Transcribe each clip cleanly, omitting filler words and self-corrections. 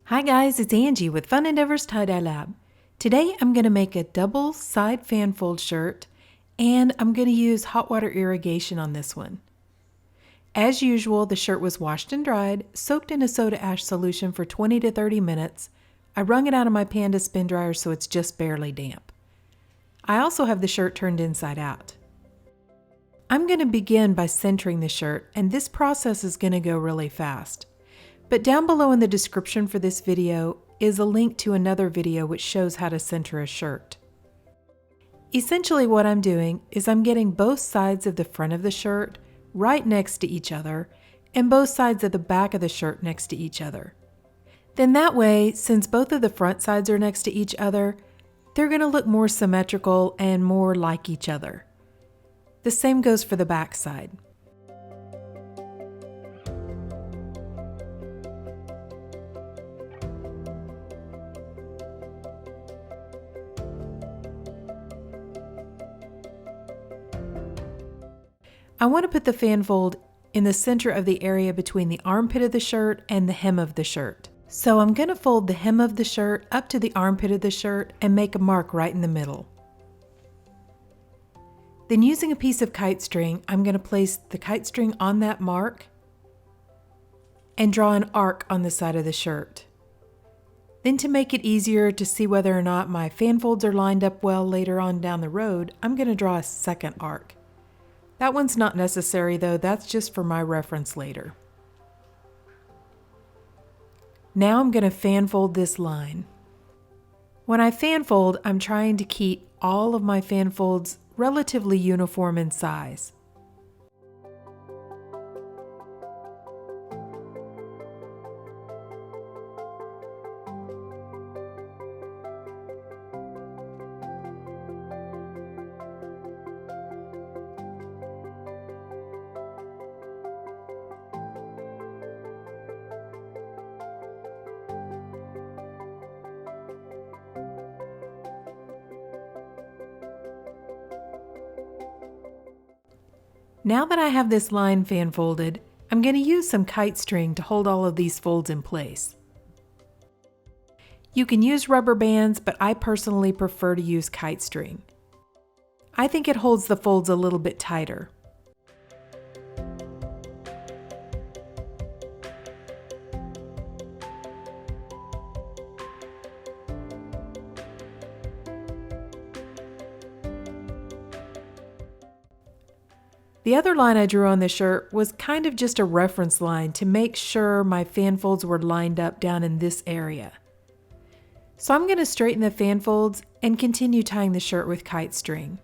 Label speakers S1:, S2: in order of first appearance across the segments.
S1: Hi guys, it's Angie with Fun Endeavors Tie-Dye Lab. Today I'm going to make a double side fan fold shirt and I'm going to use hot water irrigation on this one. As usual, the shirt was washed and dried, soaked in a soda ash solution for 20 to 30 minutes. I wrung it out of my Panda spin dryer so it's just barely damp. I also have the shirt turned inside out. I'm going to begin by centering the shirt, and this process is going to go really fast. But down below in the description for this video is a link to another video which shows how to center a shirt. Essentially what I'm doing is I'm getting both sides of the front of the shirt right next to each other and both sides of the back of the shirt next to each other. Then that way, since both of the front sides are next to each other, they're going to look more symmetrical and more like each other. The same goes for the back side. I want to put the fan fold in the center of the area between the armpit of the shirt and the hem of the shirt. So I'm going to fold the hem of the shirt up to the armpit of the shirt and make a mark right in the middle. Then using a piece of kite string, I'm going to place the kite string on that mark and draw an arc on the side of the shirt. Then to make it easier to see whether or not my fan folds are lined up well later on down the road, I'm going to draw a second arc. That one's not necessary though, that's just for my reference later. Now I'm going to fan fold this line. When I fan fold, I'm trying to keep all of my fan folds relatively uniform in size. Now that I have this line fan folded, I'm going to use some kite string to hold all of these folds in place. You can use rubber bands, but I personally prefer to use kite string. I think it holds the folds a little bit tighter. The other line I drew on the shirt was kind of just a reference line to make sure my fan folds were lined up down in this area. So I'm going to straighten the fan folds and continue tying the shirt with kite string.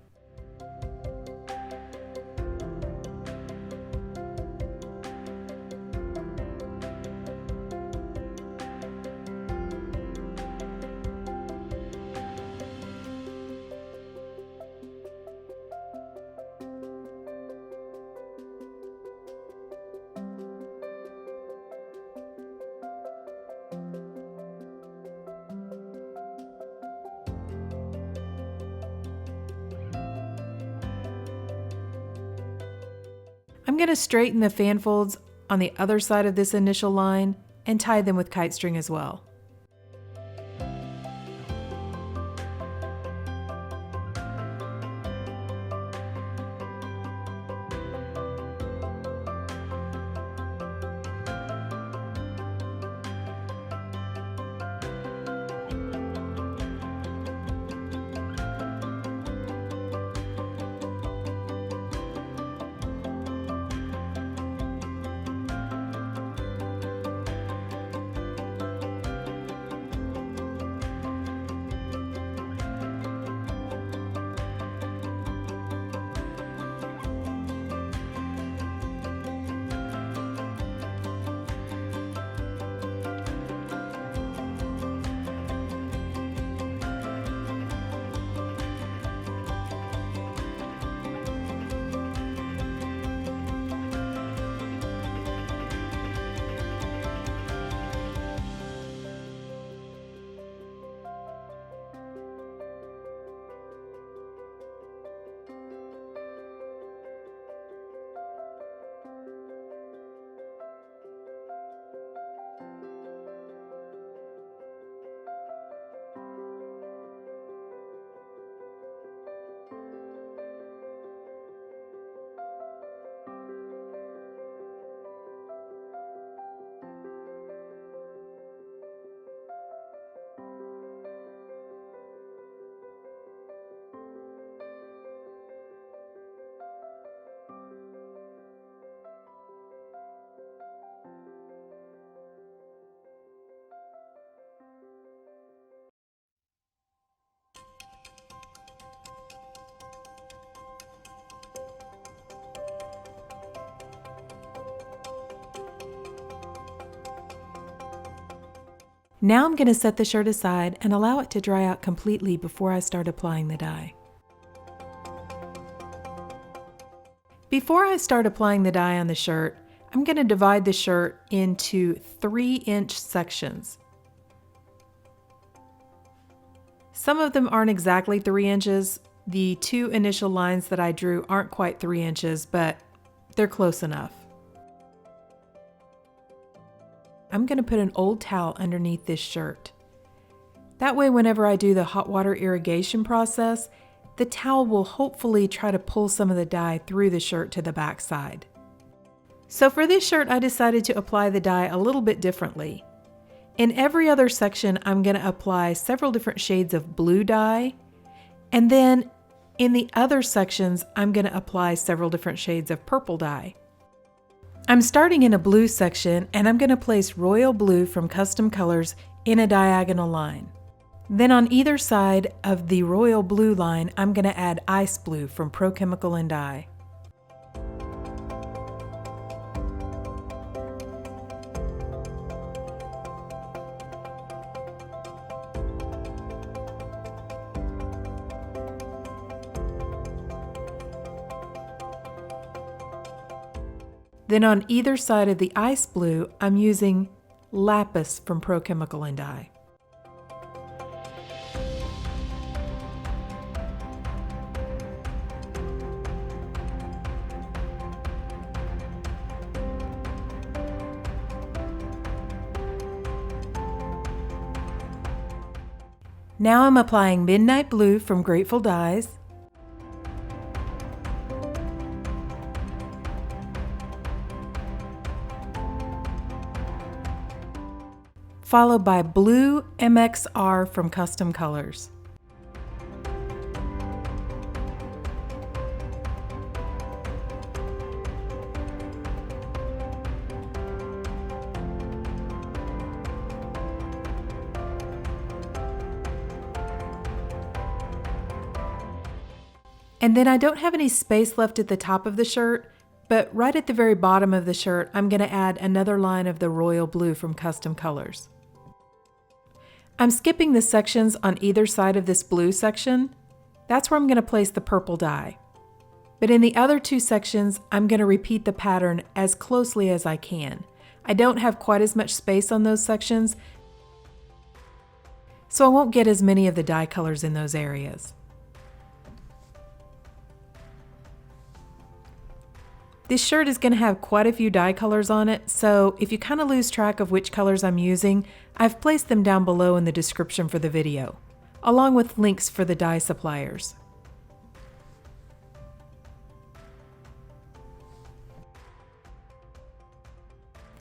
S1: I'm going to straighten the fan folds on the other side of this initial line and tie them with kite string as well. Now I'm going to set the shirt aside and allow it to dry out completely before I start applying the dye. Before I start applying the dye on the shirt, I'm going to divide the shirt into 3-inch sections. Some of them aren't exactly 3 inches. The 2 initial lines that I drew aren't quite 3 inches, but they're close enough. I'm going to put an old towel underneath this shirt. That way, whenever I do the hot water irrigation process, the towel will hopefully try to pull some of the dye through the shirt to the back side. So for this shirt, I decided to apply the dye a little bit differently. In every other section, I'm going to apply several different shades of blue dye, and then in the other sections, I'm going to apply several different shades of purple dye. I'm starting in a blue section, and I'm going to place royal blue from Custom Colors in a diagonal line. Then on either side of the royal blue line, I'm going to add ice blue from Pro Chemical and Dye. Then on either side of the ice blue, I'm using lapis from Pro Chemical and Dye. Now I'm applying Midnight Blue from Grateful Dyes, followed by Blue MXR from Custom Colors. And then I don't have any space left at the top of the shirt, but right at the very bottom of the shirt, I'm going to add another line of the royal blue from Custom Colors. I'm skipping the sections on either side of this blue section. That's where I'm going to place the purple dye. But in the other two sections, I'm going to repeat the pattern as closely as I can. I don't have quite as much space on those sections, so I won't get as many of the dye colors in those areas. This shirt is going to have quite a few dye colors on it, so if you kind of lose track of which colors I'm using, I've placed them down below in the description for the video, along with links for the dye suppliers.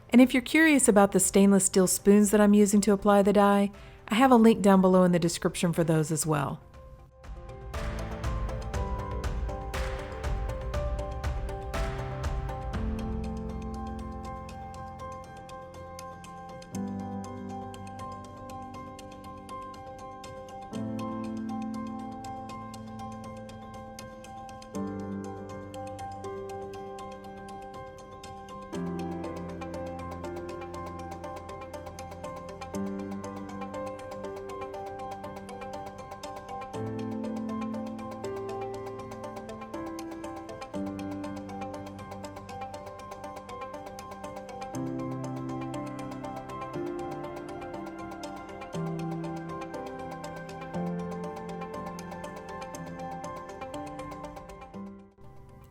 S1: And if you're curious about the stainless steel spoons that I'm using to apply the dye, I have a link down below in the description for those as well.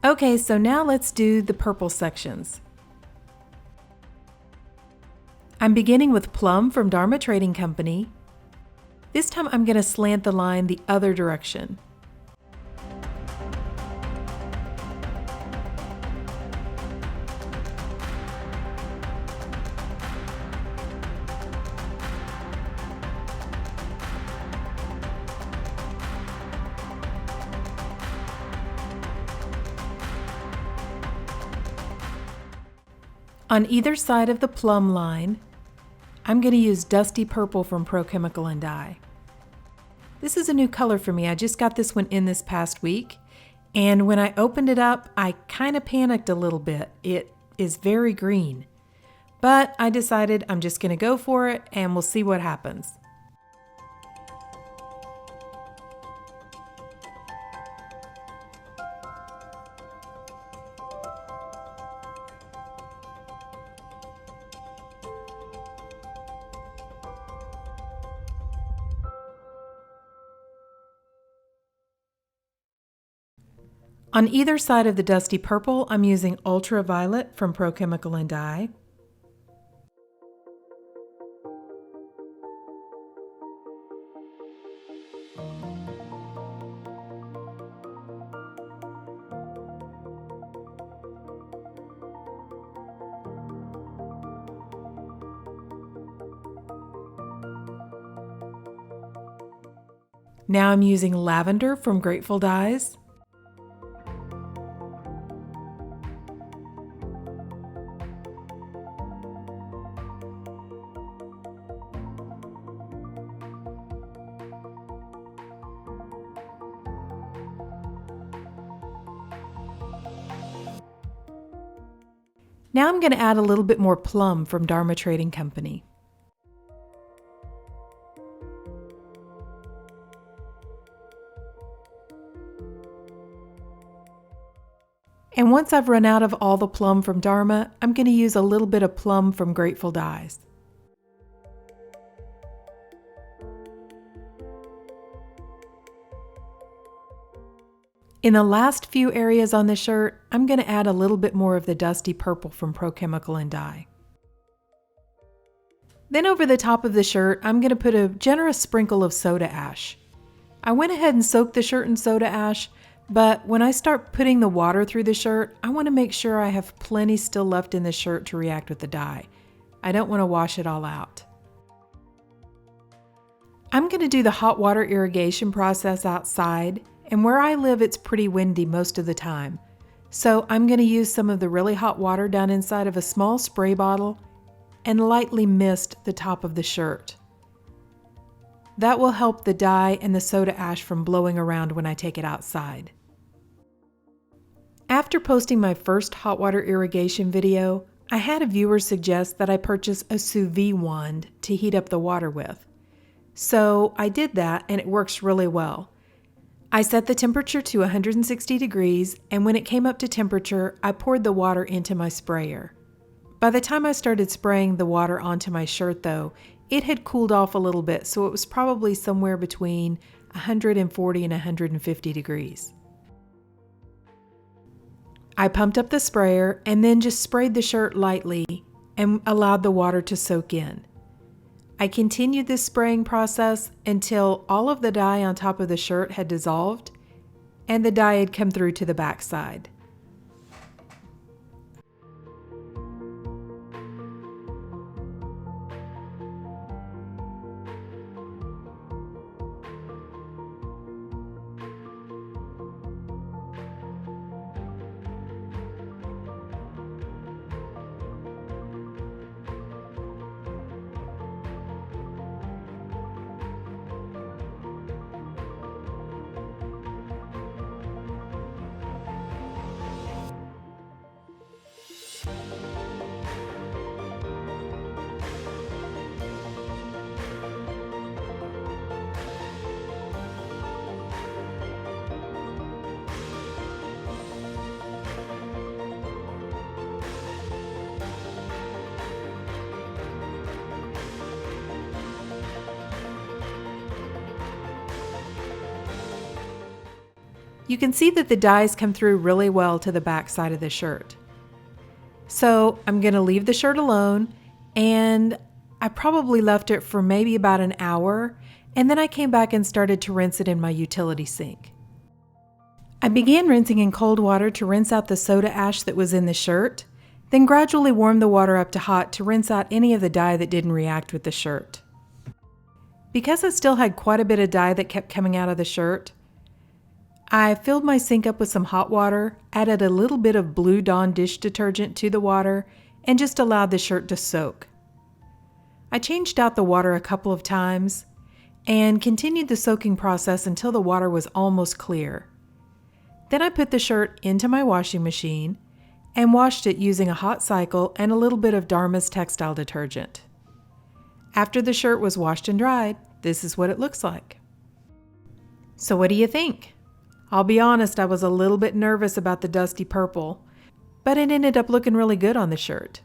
S1: Okay, so now let's do the purple sections. I'm beginning with Plum from Dharma Trading Company. This time I'm going to slant the line the other direction. On either side of the plum line, I'm going to use Dusty Purple from Pro Chemical and Dye. This is a new color for me. I just got this one in this past week, and when I opened it up, I kind of panicked a little bit. It is very green, But I decided I'm just going to go for it and we'll see what happens. On either side of the dusty purple, I'm using ultraviolet from Pro Chemical and Dye. Now I'm using lavender from Grateful Dyes. Now I'm going to add a little bit more plum from Dharma Trading Company. And once I've run out of all the plum from Dharma, I'm going to use a little bit of plum from Grateful Dyes. In the last few areas on the shirt, I'm going to add a little bit more of the dusty purple from Pro Chemical and Dye. Then over the top of the shirt, I'm going to put a generous sprinkle of soda ash. I went ahead and soaked the shirt in soda ash, but when I start putting the water through the shirt, I want to make sure I have plenty still left in the shirt to react with the dye. I don't want to wash it all out. I'm going to do the hot water irrigation process outside, and where I live it's pretty windy most of the time. So I'm going to use some of the really hot water down inside of a small spray bottle and lightly mist the top of the shirt. That will help the dye and the soda ash from blowing around when I take it outside. After posting my first hot water irrigation video, I had a viewer suggest that I purchase a sous vide wand to heat up the water with. So I did that and it works really well. I set the temperature to 160 degrees, and when it came up to temperature, I poured the water into my sprayer. By the time I started spraying the water onto my shirt though, it had cooled off a little bit, so it was probably somewhere between 140 and 150 degrees. I pumped up the sprayer and then just sprayed the shirt lightly and allowed the water to soak in. I continued this spraying process until all of the dye on top of the shirt had dissolved and the dye had come through to the back side. You can see that the dyes come through really well to the back side of the shirt. So I'm going to leave the shirt alone, and I probably left it for maybe about an hour, and then I came back and started to rinse it in my utility sink. I began rinsing in cold water to rinse out the soda ash that was in the shirt, then gradually warmed the water up to hot to rinse out any of the dye that didn't react with the shirt. Because I still had quite a bit of dye that kept coming out of the shirt, I filled my sink up with some hot water, added a little bit of Blue Dawn dish detergent to the water, and just allowed the shirt to soak. I changed out the water a couple of times and continued the soaking process until the water was almost clear. Then I put the shirt into my washing machine and washed it using a hot cycle and a little bit of Dharma's textile detergent. After the shirt was washed and dried, this is what it looks like. So what do you think? I'll be honest, I was a little bit nervous about the dusty purple, but it ended up looking really good on the shirt.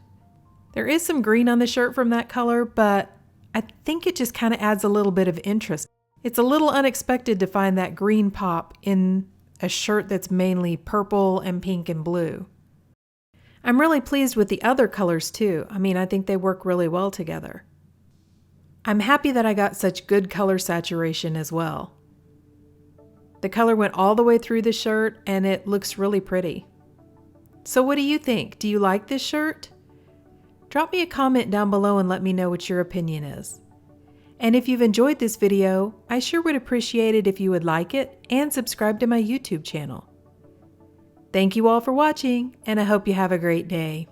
S1: There is some green on the shirt from that color, but I think it just kind of adds a little bit of interest. It's a little unexpected to find that green pop in a shirt that's mainly purple and pink and blue. I'm really pleased with the other colors too. I think they work really well together. I'm happy that I got such good color saturation as well. The color went all the way through the shirt and it looks really pretty. So what do you think? Do you like this shirt? Drop me a comment down below and let me know what your opinion is. And if you've enjoyed this video, I sure would appreciate it if you would like it and subscribe to my YouTube channel. Thank you all for watching, and I hope you have a great day.